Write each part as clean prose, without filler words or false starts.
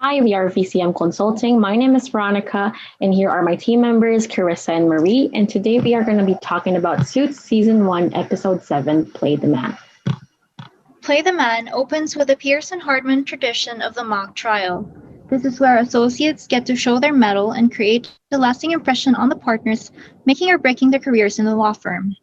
Hi, we are VCM Consulting. My name is Veronica, and here are my team members, Carissa and Marie. And today we are going to be talking about Suits Season 1, Episode 7, Play the Man. Play the Man opens with the PEARSON-HARDMAN tradition of the mock trial. This is where associates get to show their mettle and create a lasting impression on the partners, making or breaking their careers in the law firm.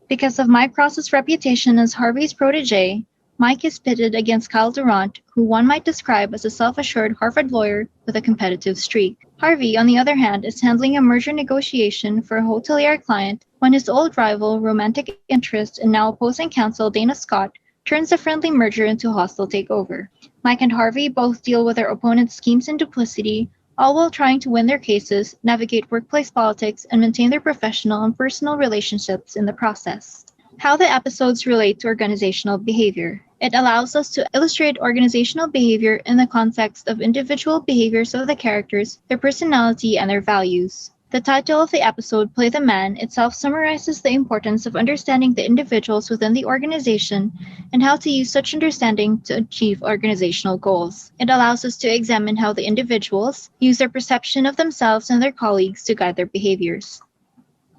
Because of Mike Ross's reputation as Harvey's protege, Mike is pitted against Kyle Durant, who one might describe as a self-assured Harvard lawyer with a competitive streak. Harvey, on the other hand, is handling a merger negotiation for a hotelier client when his old rival, romantic interest, and now opposing counsel Dana Scott turns a friendly merger into a hostile takeover. Mike and Harvey both deal with their opponent's schemes and duplicity, all while trying to win their cases, navigate workplace politics, and maintain their professional and personal relationships in the process. How the episodes relate to organizational behavior. It allows us to illustrate organizational behavior in the context of individual behaviors of the characters, their personality, and their values. The title of the episode, Play the Man, itself summarizes the importance of understanding the individuals within the organization and how to use such understanding to achieve organizational goals. It allows us to examine how the individuals use their perception of themselves and their colleagues to guide their behaviors.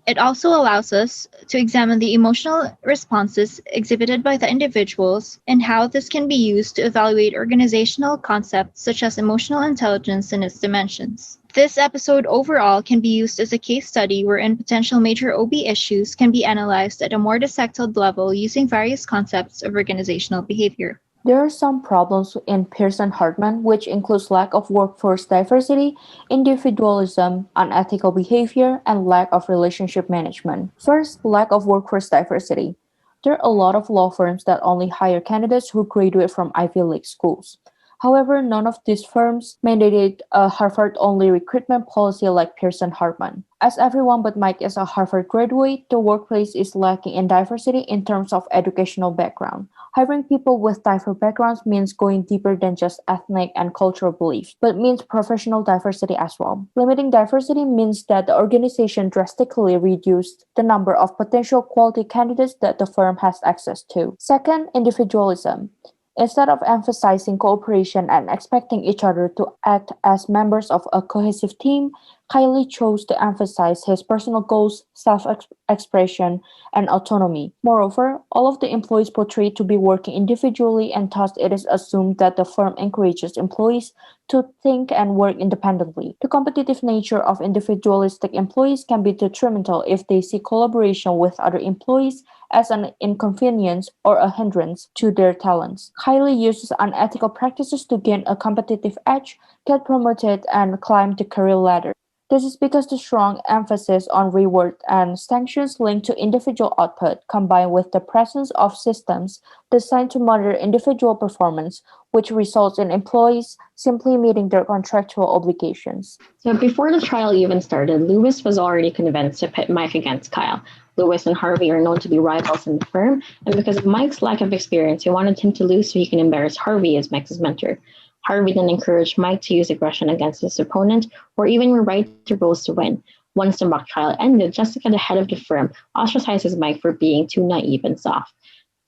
It also allows us to examine the emotional responses exhibited by the individuals and how this can be used to evaluate organizational concepts such as emotional intelligence and its dimensions. This episode overall can be used as a case study wherein potential major OB issues can be analyzed at a more dissected level using various concepts of organizational behavior. There are some problems in PEARSON-HARDMAN, which includes lack of workforce diversity, individualism, unethical behavior, and lack of relationship management. First, lack of workforce diversity. There are a lot of law firms that only hire candidates who graduate from Ivy League schools. However, none of these firms mandated a Harvard-only recruitment policy like PEARSON-HARDMAN. As everyone but Mike is a Harvard graduate, the workplace is lacking in diversity in terms of educational background. Hiring people with diverse backgrounds means going deeper than just ethnic and cultural beliefs, but means professional diversity as well. Limiting diversity means that the organization drastically reduced the number of potential quality candidates that the firm has access to. Second, individualism. Instead of emphasizing cooperation and expecting each other to act as members of a cohesive team, Kylie chose to emphasize his personal goals, self-expression, and autonomy. Moreover, all of the employees portrayed to be working individually, and thus it is assumed that the firm encourages employees to think and work independently. The competitive nature of individualistic employees can be detrimental if they see collaboration with other employees as an inconvenience or a hindrance to their talents. Kylie uses unethical practices to gain a competitive edge, get promoted, and climb the career ladder. This is because the strong emphasis on reward and sanctions linked to individual output, combined with the presence of systems designed to monitor individual performance, which results in employees simply meeting their contractual obligations. So before the trial even started, Lewis was already convinced to pit Mike against Kyle. Lewis and Harvey are known to be rivals in the firm, and because of Mike's lack of experience, he wanted him to lose so he can embarrass Harvey as Mike's mentor. Harvey then encouraged Mike to use aggression against his opponent or even rewrite the rules to win. Once the mock trial ended, Jessica, the head of the firm, ostracizes Mike for being too naive and soft.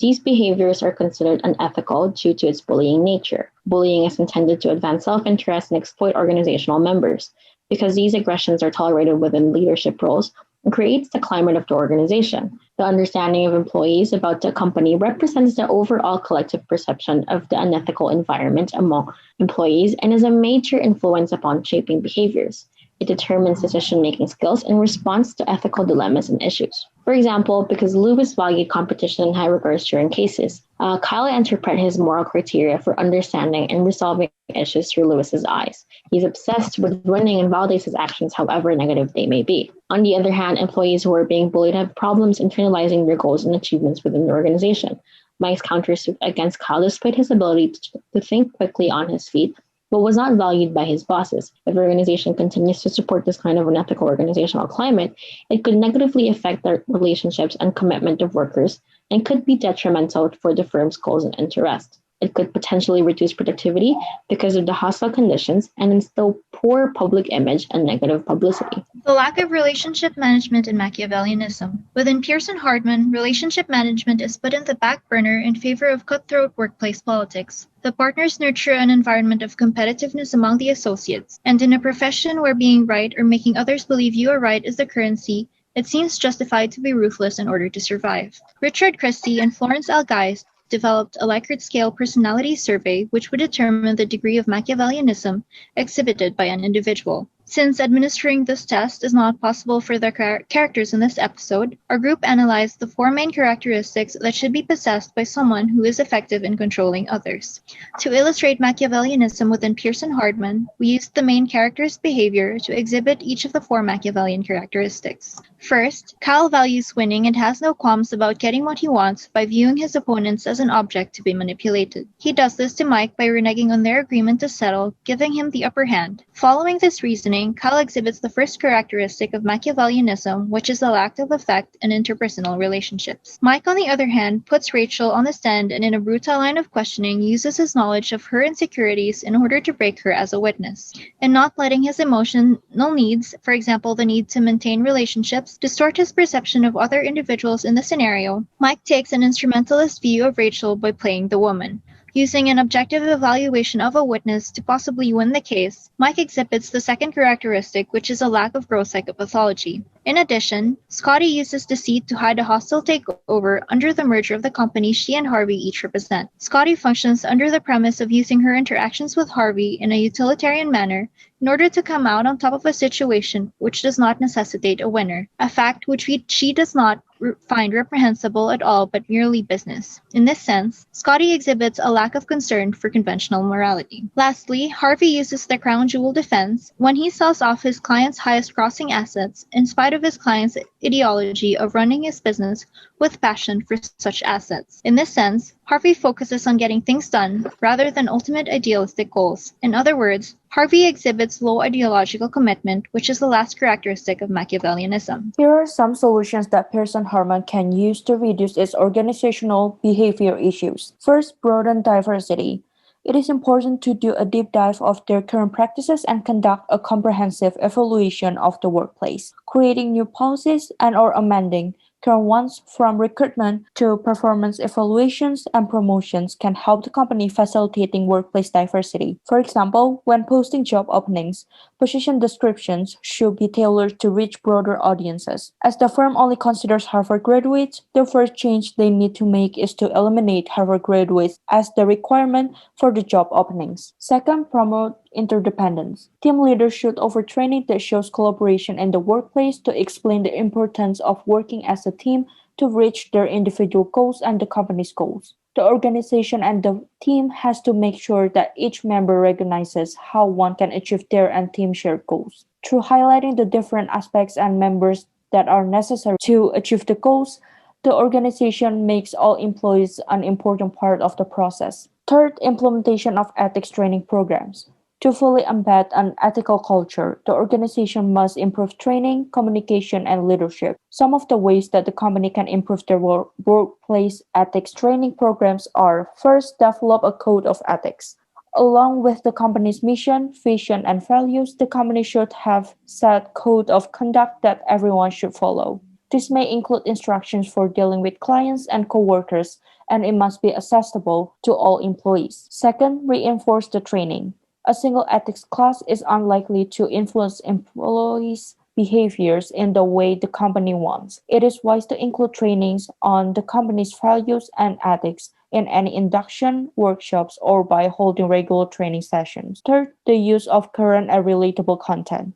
These behaviors are considered unethical due to its bullying nature. Bullying is intended to advance self-interest and exploit organizational members. Because these aggressions are tolerated within leadership roles, it creates the climate of the organization. The understanding of employees about the company represents the overall collective perception of the unethical environment among employees and is a major influence upon shaping behaviors. It determines decision-making skills in response to ethical dilemmas and issues. For example, because Lewis valued competition in high regards during cases, Kyle interpreted his moral criteria for understanding and resolving issues through Lewis's eyes. He's obsessed with winning and validates his actions, however negative they may be. On the other hand, employees who are being bullied have problems internalizing their goals and achievements within the organization. Mike's countersuit against Kyle displayed his ability to think quickly on his feet, but was not valued by his bosses. If the organization continues to support this kind of unethical organizational climate, it could negatively affect the relationships and commitment of workers and could be detrimental for the firm's goals and interests. It could potentially reduce productivity because of the hostile conditions and instill poor public image and negative publicity. The lack of relationship management in Machiavellianism. Within Pearson-Hardman, relationship management is put in the back burner in favor of cutthroat workplace politics. The partners nurture an environment of competitiveness among the associates, and in a profession where being right or making others believe you are right is the currency, it seems justified to be ruthless in order to survive. Richard Christie and Florence L. Guise developed a Likert-scale personality survey which would determine the degree of Machiavellianism exhibited by an individual. Since administering this test is not possible for the characters in this episode, our group analyzed the 4 main characteristics that should be possessed by someone who is effective in controlling others. To illustrate Machiavellianism within Pearson-Hardman, we used the main character's behavior to exhibit each of the 4 Machiavellian characteristics. First, Kyle values winning and has no qualms about getting what he wants by viewing his opponents as an object to be manipulated. He does this to Mike by reneging on their agreement to settle, giving him the upper hand. Following this reasoning, Kyle exhibits the first characteristic of Machiavellianism, which is the lack of effect in interpersonal relationships. Mike, on the other hand, puts Rachel on the stand and in a brutal line of questioning uses his knowledge of her insecurities in order to break her as a witness. In not letting his emotional needs, for example the need to maintain relationships, distort his perception of other individuals in the scenario, Mike takes an instrumentalist view of Rachel by playing the woman. Using an objective evaluation of a witness to possibly win the case, Mike exhibits the second characteristic, which is a lack of growth psychopathology. In addition, Scotty uses deceit to hide a hostile takeover under the merger of the company she and Harvey each represent. Scotty functions under the premise of using her interactions with Harvey in a utilitarian manner in order to come out on top of a situation which does not necessitate a winner, a fact which she does not find reprehensible at all but merely business. In this sense, Scotty exhibits a lack of concern for conventional morality. Lastly, Harvey uses the crown jewel defense when he sells off his client's highest grossing assets in spite of his client's ideology of running his business with passion for such assets. In this sense, Harvey focuses on getting things done rather than ultimate idealistic goals. In other words, Harvey exhibits low ideological commitment, which is the last characteristic of Machiavellianism. Here are some solutions that Pearson-Hardman can use to reduce its organizational behavior issues. First, broaden diversity. It is important to do a deep dive of their current practices and conduct a comprehensive evaluation of the workplace, creating new policies and/or amending current ones from recruitment to performance evaluations and promotions can help the company facilitating workplace diversity. For example, when posting job openings, position descriptions should be tailored to reach broader audiences. As the firm only considers Harvard graduates, the first change they need to make is to eliminate Harvard graduates as the requirement for the job openings. Second, promote interdependence. Team leaders should offer training that shows collaboration in the workplace to explain the importance of working as a team to reach their individual goals and the company's goals. The organization and the team has to make sure that each member recognizes how one can achieve their and team shared goals. Through highlighting the different aspects and members that are necessary to achieve the goals, the organization makes all employees an important part of the process. Third, implementation of ethics training programs. To fully embed an ethical culture, the organization must improve training, communication, and leadership. Some of the ways that the company can improve their workplace ethics training programs are: first, develop a code of ethics. Along with the company's mission, vision, and values, the company should have set code of conduct that everyone should follow. This may include instructions for dealing with clients and coworkers, and it must be accessible to all employees. Second, reinforce the training. A single ethics class is unlikely to influence employees' behaviors in the way the company wants. It is wise to include trainings on the company's values and ethics in any induction, workshops, or by holding regular training sessions. Third, the use of current and relatable content.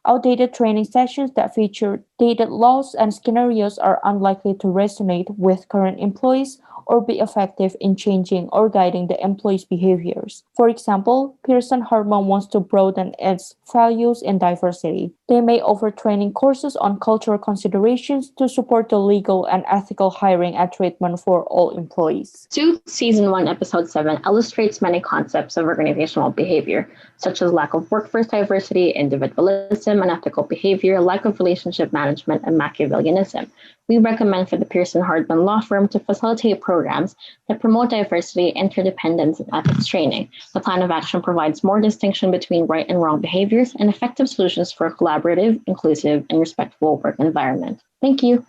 Outdated training sessions that feature dated laws and scenarios are unlikely to resonate with current employees or be effective in changing or guiding the employees' behaviors. For example, Pearson-Hardman wants to broaden its values in diversity. They may offer training courses on cultural considerations to support the legal and ethical hiring and treatment for all employees. Suits Season 1, Episode 7 illustrates many concepts of organizational behavior, such as lack of workforce diversity, individualism, unethical behavior, lack of relationship management, and Machiavellianism. we recommend for the Pearson-HARDMAN law firm to facilitate programs that promote diversity, interdependence, and ethics training. The plan of action provides more distinction between right and wrong behaviors and effective solutions for a collaborative, inclusive, and respectful work environment. Thank you.